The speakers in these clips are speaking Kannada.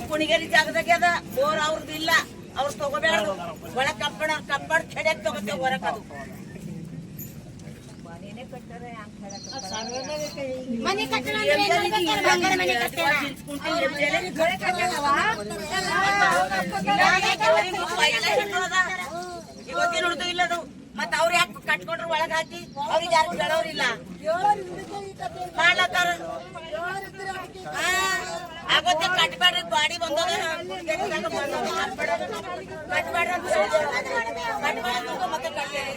ಕುಣಿಗೇರಿ ಜಾಗದಾಗ ಅದ ಬೋರ್ ಅವ್ರದ್ದು ಇಲ್ಲ, ಅವ್ರು ತಗೋಬೇಡ್ದು. ಒಳ ಕಬ್ಬಣ ಕೆಡೆಕ್ ತಗೋತೇವ್ ಹೊರಕದು. ಮನೆ ಕಟ್ಟಡ ಇವತ್ತೇನು ಉಳ್ದು ಇಲ್ಲದು. ಮತ್ತ ಅವ್ರು ಯಾಕೆ ಕಟ್ಕೊಂಡ್ರು ಒಳಗ ಹಾಕಿ? ಅವ್ರಿಗೆ ಯಾರು ಕೇಳೋರಿಲ್ಲ. ಮಾಡ್ಲತ್ತಾರ ಆಗೋತ್ತೆ. ಕಟ್ಬೇಡ್ರಿ, ಬಾಡಿ ಬಂದದ ಕಟ್ಬೇಡ್ರಿ ಅಂತ ಮತ್ತೆ ಕಟ್ಬೇಡಿ.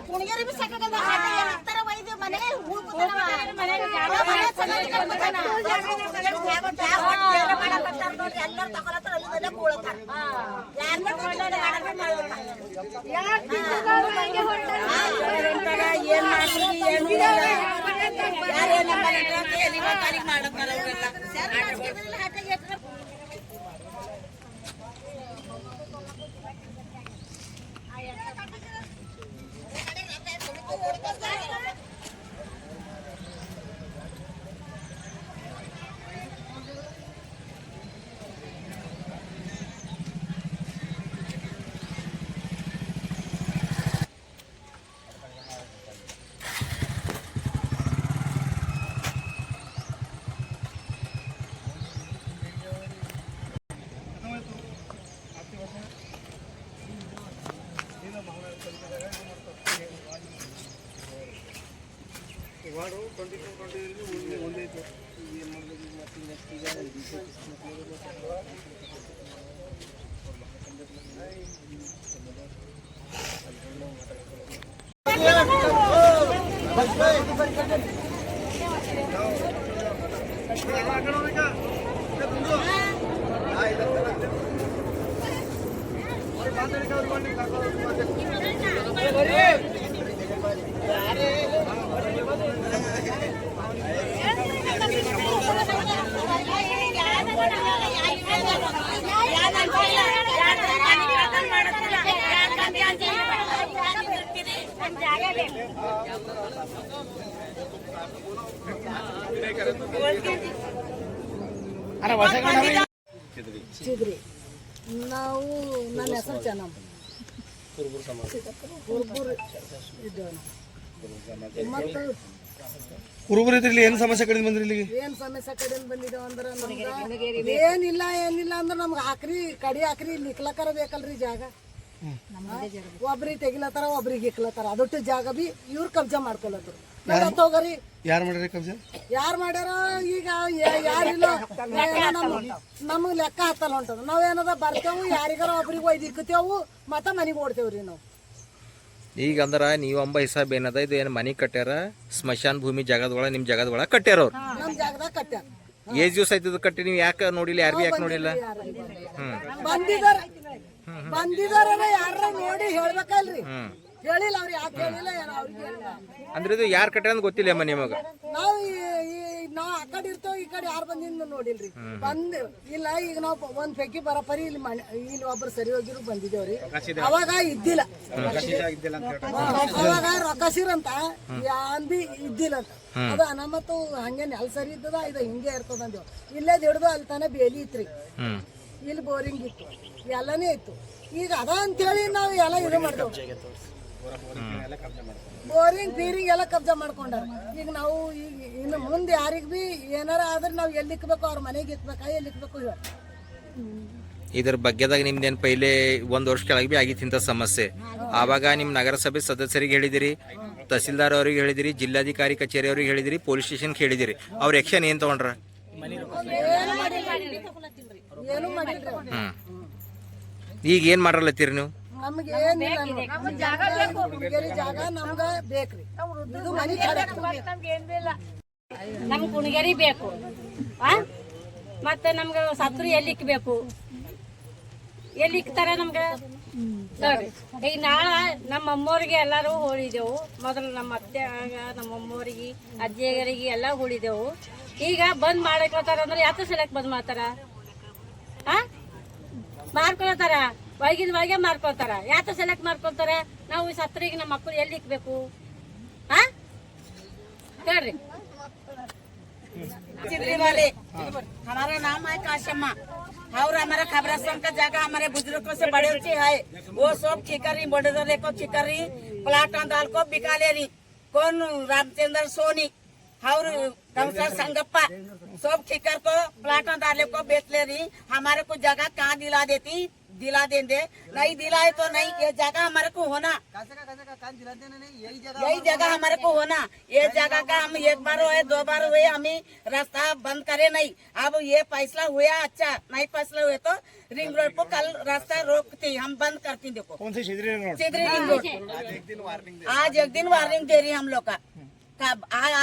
ಕುಣಿಗೇರಿ ಬಿ ಸಾಕಾಗದ ವೈದ್ಯ ಮನೆ ಎಲ್ಲರೂ ತಗೊಳತ್ತಾರ, ಅಲ್ಲಿ ಕೂಳತ್ತಾರ. ಏನ್ ಮಾಡ್ತೀವಿ ಏನು ಯಾರೇನ ಮಾಡತ್ತಾರ ಅವ್ರೆಲ್ಲ. ಚಿದ್ರಿ ನಾವು ನನ್ನ ಹೆಸರು ಚೆನ್ನಮ್ಮ ಕುರುಬರಿದ್ರಲ್ಲಿ ಏನ್ ಸಮಸ್ಯೆ ಕಡಿಮೆ ಬಂದ್ರಿ ಇಲ್ಲಿಗೆ? ಏನ್ ಸಮಸ್ಯೆ ಕಡಿಮೆ ಬಂದಿದ್ದೇವೆ ಅಂದ್ರೆ ಏನಿಲ್ಲ ಅಂದ್ರೆ ನಮ್ಗೆ ಕಡಿ ಹಾಕ್ರಿ ಇಲ್ಲಿ ಇಕ್ಲಕರ ಬೇಕಲ್ರಿ ಜಾಗ. ಒಬ್ರಿಗೆ ತೆಗಿಲತ್ತಾರ, ಒಬ್ರಿಗೆ ಇಕ್ಲತ್ತಾರ. ಅದೊಟ್ಟು ಜಾಗ ಬಿ ಇವ್ರು ಕಬ್ಜಾ ಮಾಡ್ಕೊಳತ್ರು. ಹೋಗರಿ ಯಾರು ಮಾಡ್ಯಾರ ಕಬ್ಜಾ? ಯಾರು ಮಾಡ್ಯಾರ ಈಗ ಯಾರಿಲ್ಲ. ನಮಗ್ ಲೆಕ್ಕ ಹತ್ತಲ್ಲ ಹೊಂಟದ. ನಾವೇನದ ಬರ್ತೇವು, ಯಾರಿಗಾರ ಒಬ್ರಿಗೆ ಒಯ್ದು ಇಕ್ಕತೇವು, ಮತ್ತ ಮನೆಗೆ ಓಡ್ತೇವ್ರಿ ನಾವು. ಈಗ ಅಂದ್ರ ನೀವು ಅಂಬ ಹಿಸಾಬ್ ಏನದ, ಇದು ಏನ್ ಮನಿ ಕಟ್ಟ್ಯಾರ ಸ್ಮಶಾನ ಭೂಮಿ ಜಾಗದೊಳಗ ನಿಮ್ ಜಾಗದೊಳಗ ಕಟ್ಟ್ಯಾರ ಅವ್ರು. ನಮ್ ಜಾಗದಾಗ ಕಟ್ಟ್ಯಾರ. ಏಜ್ ದಿವಸ ಆಯ್ತದ ಕಟ್ಟಿ, ನೀವು ಯಾಕೆ ನೋಡಿಲ್ಲ? ಯಾರು ಯಾಕೆ ನೋಡಿಲ್ಲ? ಬಂದಿದಾರ ಯಾರ ನೋಡಿ ಹೇಳ್ಬೇಕಲ್ರಿ. ಹೇಳಿಲ್ಲ ಅವ್ರು, ಯಾಕೆ ಹೇಳಿಲ್ಲ ಅವ್ರಿಗೆ ಹೇಳಿಲ್ಲ. ಅಂದ್ರೆ ಇದು ಯಾರು ಕಟ್ಟ್ಯಾರ ಅಂತ ಗೊತ್ತಿಲ್ಲ ಅಮ್ಮ ನಿಮಗ? ನಾವ್ ಆ ಕಡೆ ಇರ್ತೇವ, ಈ ಕಡೆ ಯಾರು ಬಂದಿಂದ ನೋಡಿಲ್ರಿ. ಇಲ್ಲ ಈಗ ನಾವ್ ಒಂದ್ ಪೈಕಿ ಬರಪರಿ ಇಲ್ಲಿ ಒಬ್ರು ಸರಿ ಹೋಗಿರು ಬಂದಿದ್ದೇವ್ರಿ. ಅವಾಗ ಇದ್ದಿಲ್ಲ, ಅವಾಗ ರೊಕ್ಕಸಿರಂತ ಅಂದಿ ಇದ್ದಿಲ್ಲ ಅಂತ. ಅದು ಅನಾಮತ್ತು ಹಂಗೆ ನೆಲ ಸರಿ ಇದ್ದದ, ಇದು ಹಿಂಗೆ ಇರ್ತದ ಅಂದೇವ್. ಇಲ್ಲೇ ಹಿಡ್ದು ಅಲ್ಲಿ ತಾನೇ ಬೇಲಿ ಇತ್ರಿ, ಇಲ್ಲಿ ಬೋರಿಂಗ್ ಇತ್ತು, ಎಲ್ಲನೇ ಇತ್ತು. ಈಗ ಅದ ಅಂತೇಳಿ ನಾವು ಎಲ್ಲ ಇದು ಮಾಡ್ತೇವೆ. ಬೋರಿಂಗ್ ಬೀರಿಂಗ್ ಎಲ್ಲ ಕಬ್ಜಾ ಮಾಡ್ಕೊಂಡಾರ. ಈಗ ನಾವು ಈಗ ಇನ್ನು ಮುಂದೆ ಯಾರಿಗ್ ಬಿ ಏನಾರ ಆದ್ರೆ ನಾವು ಎಲ್ಲಿ ಇಕ್ಬೇಕು, ಅವ್ರ ಮನೆಗೆ ಇಕ್ಬೇಕಾ, ಎಲ್ಲಿ ಇಕ್ಬೇಕು? ಇದ್ರ ಬಗ್ಗೆದಾಗ ನಿಮ್ದೇನ್ ಪೈಲೆ ಒಂದ್ ವರ್ಷ ಕೆಳಗೆ ಬಿ ಆಗಿತ್ತು ಇಂಥ ಸಮಸ್ಯೆ. ಆವಾಗ ನಿಮ್ ನಗರಸಭೆ ಸದಸ್ಯರಿಗೆ ಹೇಳಿದಿರಿ, ತಹಸೀಲ್ದಾರ್ ಅವ್ರಿಗೆ ಹೇಳಿದಿರಿ, ಜಿಲ್ಲಾಧಿಕಾರಿ ಕಚೇರಿ ಅವ್ರಿಗೆ ಹೇಳಿದಿರಿ, ಪೊಲೀಸ್ ಸ್ಟೇಷನ್ ಹೇಳಿದಿರಿ. ಅವ್ರ ಆಕ್ಷನ್ ಏನ್ ತಗೊಂಡ್ರ? ಏನು ಮಾಡಿಲ್ರಿ. ಈಗ ಏನ್ ಮಾಡ್ರಲ್ಲತ್ತೀರಿ ನೀವು? ನಮ್ಗೆ ಏನಿಲ್ಲ, ಜಾಗ ನಮ್ಗ ಬೇಕ್ರಿ. ಇದು ಮನಿ ನಮ್ಗೆ ಕುಣಿಗೇರಿ ಬೇಕು, ಮತ್ತೆ ನಮ್ಗೆ ಸತ್ರು ಎಲ್ಲಿ ಇಕ್ಬೇಕು, ಎಲ್ಲಿ ಇಕ್ತಾರ ನಮ್ಗ ನೋಡ್ರಿ ಈಗ ನಾಳ ನಮ್ಮ ಅಮ್ಮೋರಿಗೆ ಎಲ್ಲಾರು ಹೋಳಿದೆವು. ಮೊದಲು ನಮ್ಮ ಅತ್ತೆ ನಮ್ಮ ಅಮ್ಮೋರಿಗೆ ಅಜ್ಜಿಯರಿಗೆ ಎಲ್ಲ ಹೋಳಿದೆವು. ಈಗ ಬಂದ್ ಮಾಡಕ್ಲತ್ತಾರ ಅಂದ್ರೆ ಯಾತ ಸಲಕ್ ಬಂದ್ ಮಾಡ್ತಾರ? ಮಾರ್ಕೊಳತಾರ, ಒಳಗಿನ ಒಳಗೆ ಮಾರ್ಕೊಳ್ತಾರ. ಯಾತ ಸೆಲೆಕ್ಟ್ ಮಾಡ್ಕೊಳ್ತಾರ? ನಾವು ಸತ್ರಿಗೆ ನಮ್ಮ ಮಕ್ಕಳು ಎಲ್ಲಿ ಇಕ್ಬೇಕು? ಹೇಳ್ರಿ. चिदरी वाले हमारा नाम है काशम्मा और हमारा खबरस्तान का जगह हमारे बुजुर्गों से बड़े ऊंचे है, वो सब ठिकरी बड़े को ठिकरी प्लाट दाल को बिका ले रही। कौन रामचंद्र सोनी और कंसर संगप्पा सब ठिकर को प्लाट डाले को बेच ले रही। हमारे को जगह कहाँ दिला देंगे? नहीं दिलाए तो नहीं, ये जगह हमारे को होना, यही जगह हमारे को होना। ये जगह का हम एक बार हुए 2 बार हुए हमें रास्ता बंद करे नहीं। अब ये फैसला हुआ अच्छा, नहीं फैसला हुए तो रिंग रोड को कल रास्ता रोकती, हम बंद करती। देखो कौन सी Sidri ring road? Sidri ring road आज एक दिन वार्निंग दे रही हम लोग का।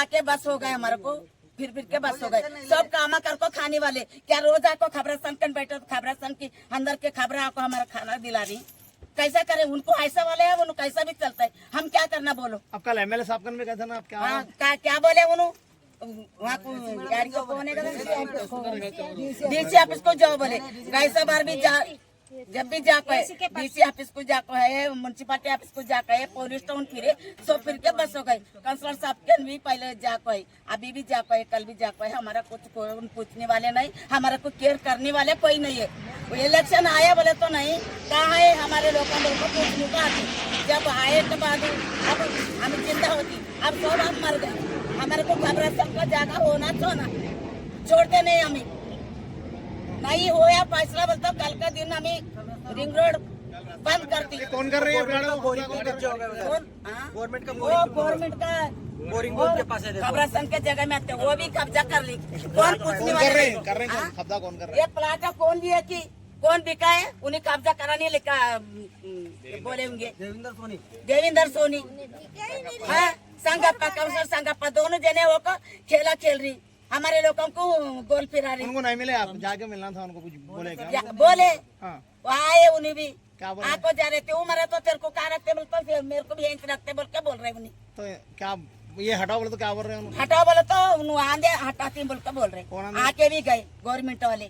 आके बस हो गए हमारे को, फिर के बस हो गए। सब कामा कर को खाने वाले क्या रोज आपको खबरस्तान कर बैठे तो खबरस्तान की अंदर के खबर आपको हमारा खाना दिला रही। कैसा करे? उनको ऐसा वाले है, उनको कैसा भी चलता है। हम क्या करना बोलो? अब कल एमएलए साहब में गए थे ना, आप क्या बोले उन्होंने? वहाँ को गाड़ी को कौन है डीसी ऑफिस को जाओ बोले। कैसा बार भी जा, जब भी जाको है डीसी ऑफिस को जाको है, म्यूनसिपालिटी ऑफिस को जाको है, पुलिस टाउन फिरे सब फिर के बस हो गए। काउंसलर साहब के भी पहले जाको है, अभी भी जाको है, कल भी जाको है। हमारा कुछ पूछने वाले नहीं, हमारा को केयर करने वाले कोई नहीं है। इलेक्शन आया बोले तो नहीं, कहाँ है हमारे लोगों को पूछने का आती। जब आए के बाद अब हमें चिंता होती, अब सब हम मर गए। हमारे को खबरस्तान का जगह होना छोड़ना छोड़ते नहीं, हमें नहीं होया फैसला बोलता कल का दिन हमें रिंग रोड बंद करती। कौन कर रही है? गवर्नमेंट का बोरिंग के पास खबरस्तान के जगह में आते, वो भी कब्जा कर ली। कौन पूछने वाले? कब्जा कौन कर रहे? ये प्लाट कौन लिया कि कौन बिका है? उन्हें कब्जा कराने लिखा बोले होंगे देविंदर सोनी हाँ संगप्पा काउंसलर संगप्पा दोनों जने वो को खेला खेल रही। हमारे लोगों को गोल फिरा रही। उनको नहीं मिले, आप जाके मिलना था उनको, कुछ बोले क्या? बोले हाँ। वो आए, उन्हें भी क्या बोले? आपको जा रहे थे उम्र तो तेरे को कहा रखते बोल तो फिर मेरे को भी यहीं रखते बोल के बोल रहे उन्हें। तो क्या ये हटाओ बोले तो क्या बोल रहे हैं? हटाओ बोले तो आंधे हटाती बोल के बोल रहे। आके भी गए गवर्नमेंट वाले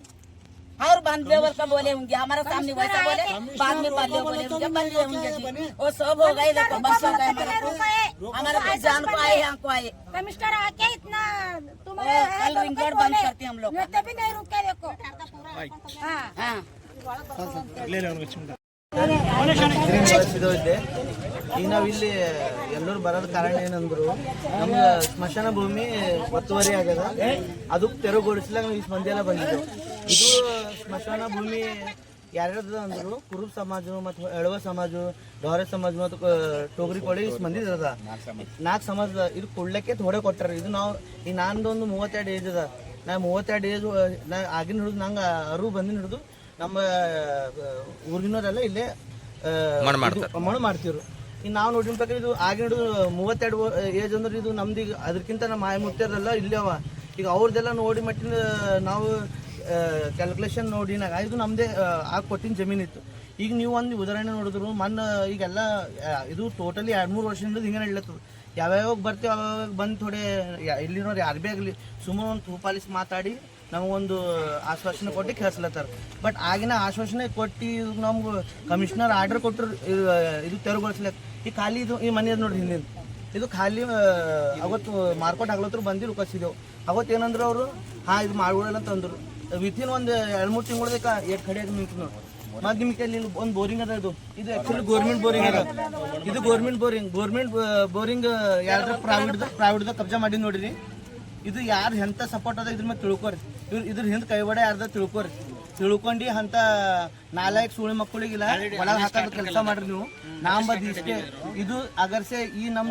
और बांध बोल के बोले होंगे। हमारा सामने वैसा बोले, बाद में बोले होंगे बंद होंगे। वो सब हो गए, देखो बस हो गए। हमारे को जान को आए, यहाँ को आए। कमिश्नर आके इतना कल रिंग रोड बंद करते हम लोग। तभी नहीं रुके देखो। हाँ ले रहे उनको चिंता। ಇದೆ. ಈಗ ನಾವಿಲ್ಲಿ ಎಲ್ಲರೂ ಬರೋದ ಕಾರಣ ಏನಂದ್ರು, ನಮ್ಮ ಸ್ಮಶಾನ ಭೂಮಿ ಒತ್ತುವರಿ ಆಗ್ಯದ, ಅದು ತೆರವುಗೊಳಿಸ್ಲಾಗ ನಾವು ಇಷ್ಟು ಮಂದಿ ಎಲ್ಲ ಬಂದಿದ್ದೆವು. ಇದು ಸ್ಮಶಾನ ಭೂಮಿ ಯಾರ್ಯಾರ್ದು ಅಂದ್ರು ಕುರುಬ ಸಮಾಜ ಮತ್ತು ಎಳವ ಸಮಾಜ, ಡೋರೆ ಸಮಾಜ ಮತ್ತು ಟೋಗರಿ ಕೊಡಿ ಇಷ್ಟು ಮಂದಿ ಇರದ 4 ಸಮಾಜ ಇದು ಕೊಡ್ಲಿಕ್ಕೆ ಥೋಡೆ ಕೊಟ್ಟಾರ. ಇದು ನಾವು ಈಗ ನಂದೊಂದು 32 ಏಜ್ ಅದ. ನಾ 32 ಏಜ್ ನಾ ಆಗಿನ ಹಿಡಿದು ನಂಗೆ ಅರು ಬಂದಿನ ಹಿಡಿದು ನಮ್ಮ ಊರಿನವರೆಲ್ಲ ಇಲ್ಲೇ ಮಣ್ಣು ಮಾಡ್ತಿರು. ಈಗ ನಾವು ನೋಡಿನ ಪ್ರಕಾರ ಇದು ಆಗಿನ ಹಿಡಿದು 32 ಏಜ್ ಅಂದ್ರೆ ಇದು ನಮ್ದು ಈಗ ಅದಕ್ಕಿಂತ ನಮ್ಮ ಮಾಯ ಮುತ್ಯರೆಲ್ಲ ಇಲ್ಲೇ ಅವ. ಈಗ ಅವ್ರದ್ದೆಲ್ಲ ನೋಡಿ ಮಟ್ಟಿನ ನಾವು ಕ್ಯಾಲ್ಕುಲೇಷನ್ ನೋಡಿನಾಗ ಇದು ನಮ್ಮದೇ ಆಗ ಕೊಟ್ಟಿನ ಜಮೀನಿತ್ತು. ಈಗ ನೀವು ಒಂದು ಉದಾಹರಣೆ ನೋಡಿದ್ರು ಮೊನ್ನೆ ಈಗೆಲ್ಲ ಇದು ಟೋಟಲಿ 2-3 ವರ್ಷದಿಂದ ಹಿಂಗೆ ನಡೀಲತ್ತದ. ಯಾವ್ಯಾವಾಗ ಬರ್ತೀವಿ ಅವಾಗ ಬಂದು ಥೋಡೆ ಇಲ್ಲಿನವ್ರು ಯಾರು ಭೀ ಆಗಲಿ ಸುಮ್ಮನೆ ಒಂದು ಪಾಲಿಸಿ ಮಾತಾಡಿ ನಮಗೊಂದು ಆಶ್ವಾಸನೆ ಕೊಟ್ಟು ಕೇಳಿಸ್ಲತ್ತಾರ. ಬಟ್ ಆಗಿನ ಆಶ್ವಾಸನೆ ಕೊಟ್ಟು ನಮ್ಗೆ ಕಮಿಷನರ್ ಆರ್ಡರ್ ಕೊಟ್ಟರು ಇದು ತೆರವುಗೊಳಿಸ್ಲಕ್ಕ. ಈ ಖಾಲಿ ಇದು ಈ ಮನೆ ನೋಡ್ರಿ ಹಿಂದಿನ ಇದು ಖಾಲಿ ಅವತ್ತು ಮಾರ್ಕೆಟ್ ಆಗ್ಲತ್ರ ಬಂದು ಕಳಿಸಿದೆವು. ಅವತ್ತು ಏನಂದ್ರು ಅವರು ಇದು ಮಾಡ್ಬಿಡಲ್ಲ ಅಂತ ಅಂದರು. ವಿತಿನ್ ಒಂದು 2-3 ತಿಂಗಳದಕ್ಕೆ ಎಷ್ಟು ಕಡೆಯಾಗಿ ನಿಂತು ನೋಡಿ. ಮತ್ತು ನಿಮ್ಗೆ ಇಲ್ಲಿ ಒಂದು ಬೋರಿಂಗ್ ಅದ. ಇದು ಆ್ಯಕ್ಚುಲಿ ಗೋರ್ಮೆಂಟ್ ಬೋರಿಂಗ್ ಅದ. ಇದು ಗೋರ್ಮೆಂಟ್ ಬೋರಿಂಗ್ ಯಾರ್ದ್ರ ಪ್ರೈವೇಟ್ದಾಗ ಕಬ್ಜಾ ಮಾಡಿ ನೋಡಿರಿ. ಇದು ಯಾರು ಎಂಥ ಸಪೋರ್ಟ್ ಅದ ಇದ್ರ ಮೇಲೆ ತಿಳ್ಕೊರಿ. ಇದ್ರ ಹಿಂದೆ ಕೈವಾಡ ಯಾರ್ದ ತಿಳ್ಕೊರಿ. ತಿಳ್ಕೊಂಡು ಅಂತ ನಾಲ್ಕು ಸುಳಿ ಮಕ್ಕಳಿಗಿಲ್ಲ ಒಳಗೆ ಹಾಕೋದು ಕೆಲಸ ಮಾಡ್ರಿ ನೀವು. ನಾಂಬದು ಇಷ್ಟೇ. ಇದು ಅಗರ್ಸೆ ಈ ನಮ್ಮ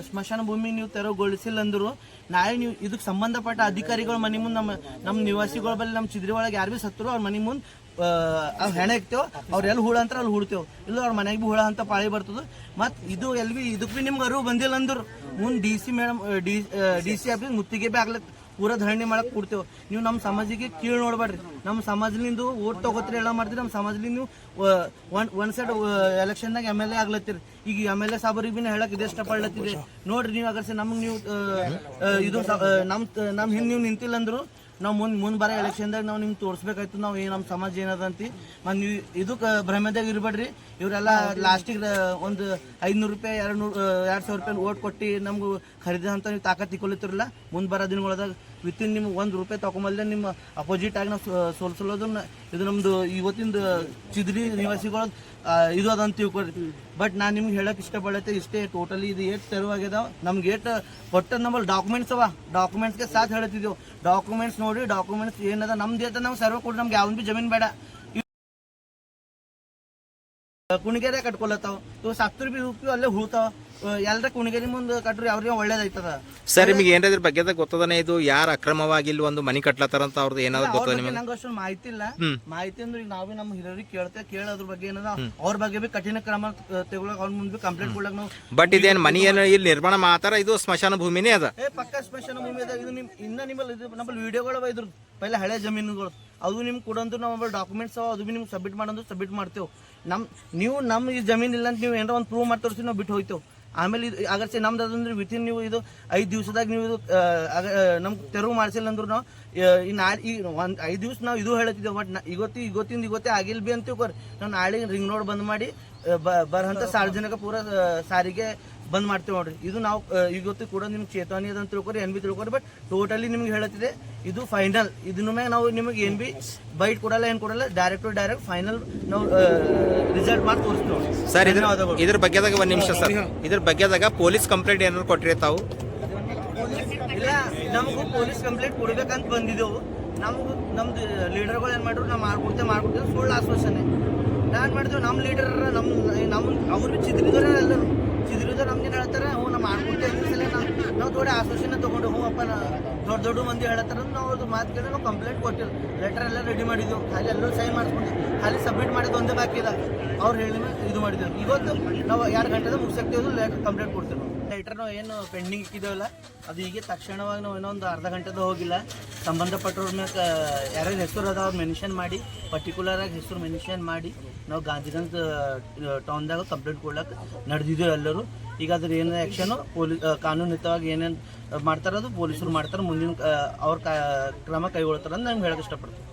ಸ್ಮಶಾನ ಭೂಮಿ ನೀವು ತೆರವುಗೊಳಿಸಿಲ್ಲ ಅಂದರು ನಾಳೆ ನೀವು ಇದಕ್ಕೆ ಸಂಬಂಧಪಟ್ಟ ಅಧಿಕಾರಿಗಳು ಮನೆ ಮುಂದೆ ನಮ್ಮ ನಿವಾಸಿಗಳ ಬಳಿ ನಮ್ಮ ಚಿದ್ರಿ ಒಳಗೆ ಯಾರು ಭೀ ಸತ್ತರು ಅವ್ರ ಮನೆ ಮುಂದೆ ಅವ್ರು ಹೆಣೆ ಇಕ್ತೇವೆ. ಅವ್ರು ಎಲ್ಲಿ ಹುಳ ಅಂತಾರೆ ಅಲ್ಲಿ ಹುಡ್ತೇವೆ. ಇಲ್ಲ ಅವ್ರ ಮನೆಗೆ ಭೀ ಹುಳ ಅಂತ ಪಾಳಿ ಬರ್ತದೆ. ಮತ್ತು ಇದು ಎಲ್ಲಿ ಭೀ ಇದಕ್ಕೆ ಭೀ ನಿಮ್ಗೆ ಅರಿವು ಬಂದಿಲ್ಲ ಅಂದ್ರು ಮುಂದೆ DC ಮೇಡಮ್ DC ಆಫೀಸ್ ಮುತ್ತಿಗೆ ಭೀ ಆಗ್ಲತ್ತ ಪೂರಾ ಧರಣಿ ಮಾಡಕ್ ಕೊಡ್ತೇವೆ. ನೀವು ನಮ್ಮ ಸಮಾಜಿಗೆ ಕೀಳು ನೋಡ್ಬೇಡ್ರಿ. ನಮ್ಮ ಸಮಾಜದಿಂದ ಓಟ್ ತಗೋತ್ರಿ ಎಲ್ಲ ಮಾಡ್ತೀರಿ. ನಮ್ಮ ಸಮಾಜದಿಂದ ನೀವು ಒನ್ ಸೈಡ್ ಎಲೆಕ್ಷನ್ದಾಗ MLA ಆಗ್ಲತ್ತೀರಿ. ಈಗ MLA ಸಾಬರಿಗೆ ಬಿ ಹೇಳಕ್ ಇದೇ ಇಷ್ಟಪಡ್ಲತ್ತಿದೆ ನೋಡ್ರಿ. ನೀವು ಅಗರ್ಸೆ ನಮ್ಗೆ ನೀವು ಇದು ನಮ್ಮ ಹಿಂದೆ ನೀವು ನಿಂತಿಲ್ಲ ಅಂದ್ರು ನಾವು ಮುಂದೆ ಬರೋ ಎಲೆಕ್ಷನ್ದಾಗ ನಾವು ನಿಮ್ಗೆ ತೋರಿಸ್ಬೇಕಾಯ್ತು ನಾವು ನಮ್ಮ ಸಮಾಜ ಏನದಂತಿ. ಮತ್ತು ನೀವು ಇದಕ್ಕೆ ಭ್ರಮೆದಾಗ ಇರಬೇಡ್ರಿ. ಇವರೆಲ್ಲ ಲಾಸ್ಟಿಗೆ ಒಂದು 500 ರೂಪಾಯಿ 2,000 ರೂಪಾಯಿ ಓಟ್ ಕೊಟ್ಟು ನಮ್ಗೆ ಖರೀದಿ ಅಂತ ನೀವು ತಾಕತ್ ತಿಕ್ಕೊಳ್ತಿರಲ್ಲ. ಮುಂದೆ ಬರೋ ದಿನಗಳದಾಗ ವಿತಿನ್ ನಿಮ್ಗೆ 1 ರೂಪಾಯಿ ತಗೊಂಬಲ್ದೆ ನಿಮ್ಮ ಅಪೋಸಿಟ್ ಆಗಿ ನಾವು ಸೋಲ್ಸೋದನ್ನ ಇದು ನಮ್ದು ಇವತ್ತಿಂದ ಚಿದ್ರಿ ನಿವಾಸಿಗಳು ಇದು ಅದಂತ ತಿಳ್ಕೊಳ್ರಿ. ಬಟ್ ನಾನು ನಿಮ್ಗೆ ಹೇಳಕ್ ಇಷ್ಟಪಡತ್ತೆ ಇಷ್ಟೇ. ಟೋಟಲಿ ಇದು ಏಟ್ ತೆರವಾಗ್ಯದ. ನಮ್ಗೆ ಏಟ್ ಕೊಟ್ಟ ನಮ್ಮಲ್ಲಿ ಡಾಕ್ಯುಮೆಂಟ್ಸ್ ಅವ. ಡಾಕ್ಯುಮೆಂಟ್ಸ್ಗೆ ಸಾಥ್ ಹೇಳ್ತಿದ್ದೆವು. ಡಾಕ್ಯುಮೆಂಟ್ಸ್ ನೋಡಿ ಡಾಕ್ಯುಮೆಂಟ್ಸ್ ಏನದ ನಮ್ದು ಏತ ನಾವು ಸರ್ವೆ ಕೊಡ್ರಿ. ನಮ್ಗೆ ಯಾವ್ದು ಬಿ ಜಮೀನು ಬೇಡ. ಕುಣಿಗೆರೆ ಕಟ್ಕೊಳತ್ತಾವ ಇವು 70 ರೂಪಾಯಿ ಅಲ್ಲೇ ಹುಳ್ತಾವ. ಎಲ್ಲರ ಕುಣಿಗೆರಿ ಮುಂದೆ ಕಟ್ರಿ ಅವ್ರಿಗೆ ಒಳ್ಳೇದಾಯ್ತದ. ಸರ್ ನಿಮಗೆ ಏನಾದ್ರ ಬಗ್ಗೆ ಗೊತ್ತದನೆ ಇದು ಯಾರು ಅಕ್ರಮವಾಗಿ ಇಲ್ಲಿ ಒಂದು ಮನಿ ಕಟ್ಲತ್ತಾರಂತ ಅವ್ರದ್ದು ಏನಾದ್ರು ಗೊತ್ತದ ನಿಮಗೆ? ನಂಗೆ ಅಷ್ಟು ಮಾಹಿತಿ ಇಲ್ಲ. ಮಾಹಿತಿ ಅಂದ್ರೆ ಈಗ ನಾವೇ ನಮ್ಮ ಹಿರಿಯರಿಗೆ ಕೇಳೋದ್ರ ಬಗ್ಗೆ ಏನದ ಅವ್ರ ಬಗ್ಗೆ ಬಿ ಕಠಿಣ ಕ್ರಮ ತಗೊಳಕ್ ಅವ್ರ ಮುಂದೆ ಕಂಪ್ಲೇಂಟ್ ಕೊಡಕ್ ನಾವು. ಬಟ್ ಇದೇನು ಮನಿ ಏನು ಇಲ್ಲಿ ನಿರ್ಮಾಣ ಮಾತಾರ ಇದು ಸ್ಮಶಾನ ಭೂಮಿನೇ ಅದ. ಪಕ್ಕ ಸ್ಮಶಾನ ಭೂಮಿ ಅದ. ಇದು ನಮ್ಮಲ್ಲಿ ವಿಡಿಯೋಗಳು ಇದ್ರ ಪೈಲ ಹಳೆ ಜಮೀನುಗಳು ಅದು ನಿಮ್ಗೆ ಕೊಡಂದ್ರು ನಾವು ಡಾಕ್ಯುಮೆಂಟ್ಸ್ ಅದು ಬಿ ನಿಮ್ಗೆ ಸಬ್ಮಿಟ್ ಮಾಡಂದ್ರು ಸಬ್ಮಿಟ್ ಮಾಡ್ತೇವೆ. ನೀವು ನಮ್ಮ ಈ ಜಮೀನು ಇಲ್ಲ ಅಂತ ನೀವು ಏನಾರ ಒಂದು ಪ್ರೂವ್ ಮಾಡಿ ತೋರಿಸಿ ನಾವು ಬಿಟ್ಟು ಹೋಯ್ತೇವೆ. ಆಮೇಲೆ ಇದು ಅಗರ್ಸೆ ನಮ್ದು ಅದಂದ್ರೆ ವಿತಿನ್ ನೀವು ಇದು 5 ದಿವಸದಾಗ ನೀವು ಇದು ನಮ್ಗೆ ತೆರವು ಮಾಡಿಸಿಲ್ಲ ಅಂದ್ರು ನಾವು ಈ ಒಂದು 5 ದಿವಸ ನಾವು ಇದು ಹೇಳ್ತಿದ್ದೇವೆ. ಬಟ್ ಇವತ್ತೇ ಆಗಿಲ್ಲ ಬಿ ಅಂತ ತಿಳ್ಕೊರಿ. ನಾವು ನಾಳೆ ರಿಂಗ್ ರೋಡ್ ಬಂದ್ ಮಾಡಿ ಬರಂತ ಸಾರ್ವಜನಿಕ ಪೂರ ಸಾರಿಗೆ ಬಂದ್ ಮಾಡ್ತೇವೆ ನೋಡ್ರಿ. ಇದು ನಾವು ಇವತ್ತು ಕೂಡ ನಿಮ್ಗೆ ಚೇತವಾನಿ ಅದಂತ ತಿಳ್ಕೊರಿ ಏನ್ ಬಿ ತಿಳ್ಕೊರಿ. ಬಟ್ ಟೋಟಲಿ ನಿಮ್ಗೆ ಹೇಳತ್ತಿದೆ ಇದು ಫೈನಲ್. ಇದ್ರ ಮ್ಯಾಗ ನಾವು ನಿಮಗೆ ಏನ್ ಬಿ ಬೈಟ್ ಕೊಡಲ್ಲ ಏನ್ ಕೊಡಲ್ಲ. ಡೈರೆಕ್ಟ್ ಫೈನಲ್ ನಾವು ರಿಸಲ್ಟ್ ಮಾಡಿ ತೋರಿಸ್ತೇವೆ. ಸರ್ ಇದ್ರ ಬಗ್ಗೆದಾಗ 1 ನಿಮಿಷ ಸರ್. ಇದ್ರ ಬಗ್ಗೆದಾಗ ಪೊಲೀಸ್ ಕಂಪ್ಲೇಂಟ್ ಏನಾದ್ರು ಕೊಟ್ರಿ ತಾವು? ಇಲ್ಲ, ನಮಗೂ ಪೊಲೀಸ್ ಕಂಪ್ಲೇಂಟ್ ಕೊಡ್ಬೇಕಂತ ಬಂದಿದ್ದೆವು. ನಮ್ದು ಲೀಡರ್ಗಳು ಏನ್ ಮಾಡ್ರು ನಾವು ಮಾಡ್ಕೊಡ್ತೇವೆ ಸುಳ್ಳು ಆಶ್ವಾಸನೆ. ನಾನ್ ಮಾಡಿದೆವು ನಮ್ಮ ಲೀಡರ್ ನಮ್ಮ ಅವ್ರು ಚಿದ್ರಿದವ್ರೆ ಎಲ್ಲರೂ ಚಿದ್ರಿದವ್ರು ನಮ್ಗೇನು ಹೇಳ್ತಾರೆ ಹ್ಞೂ ನಾವು ಮಾಡ್ಕೊಡ್ತೇವೆ. ಈ ಸಲ ನಾವು ಥೋಡೆ ಆಶ್ವಾಸನೆ ತೊಗೊಂಡು ಹ್ಞೂ ಅಪ್ಪ ದೊಡ್ಡ ಮಂದಿ ಹೇಳ್ತಾರೆ ನಾವು ಅದು ಮಾತು ಕೇಳಿ ನಾವು ಕಂಪ್ಲೇಂಟ್ ಕೊಟ್ಟಿಲ್ಲ. ಲೆಟರ್ ಎಲ್ಲ ರೆಡಿ ಮಾಡಿದ್ದೆವು. ಖಾಲಿ ಎಲ್ಲರೂ ಸೈನ್ ಮಾಡಿಸ್ಕೊಂಡು ಖಾಲಿ ಸಬ್ಮಿಟ್ ಮಾಡಿದ್ದು ಒಂದೇ ಬಾಕಿ ಇದೆ. ಅವ್ರು ಹೇಳಿ ಇದು ಮಾಡಿದ್ದೆವು. ಇವತ್ತು ನಾವು 2 ಗಂಟೆದಾಗ ಮುಗಿಸಾಕ್ತೇವೆ. ಲೆಟರ್ ಕಂಪ್ಲೇಂಟ್ ಕೊಡ್ತೇವೆ. ಲೆಟರ್ ನಾವು ಏನು ಪೆಂಡಿಂಗ್ ಇಕ್ಕಿದ್ದೇವಲ್ಲ ಅದು ಈಗ ತಕ್ಷಣವಾಗಿ ನಾವು ಇನ್ನೊಂದು ಅರ್ಧ ಗಂಟೆದ ಹೋಗಿಲ್ಲ. ಸಂಬಂಧಪಟ್ಟವ್ರ ಮ್ಯಾಗ ಯಾರ್ಯಾರ ಹೆಸರು ಅದ ಅವ್ರು ಮೆನ್ಷನ್ ಮಾಡಿ ಪರ್ಟಿಕ್ಯುಲರ್ ಆಗಿ ಹೆಸರು ಮೆನ್ಷನ್ ಮಾಡಿ ನಾವು ಗಾಂಧಿಗಂಜ್ ಟೌನ್ದಾಗ ಕಂಪ್ಲೇಂಟ್ ಕೊಡ್ಲಕ್ಕೆ ನಡೆದಿದ್ದೇವೆ ಎಲ್ಲರೂ. ಈಗ ಅದ್ರ ಏನು ಆ್ಯಕ್ಷನು ಕಾನೂನುಯುತವಾಗಿ ಏನೇನು ಮಾಡ್ತಾರದು ಪೊಲೀಸರು ಮಾಡ್ತಾರೆ. ಮುಂದಿನ ಅವ್ರ ಕ್ರಮ ಕೈಗೊಳ್ತಾರೆ ಅಂತ ನಮ್ಗೆ ಹೇಳಕ್ಕೆ ಇಷ್ಟಪಡ್ತೀವಿ.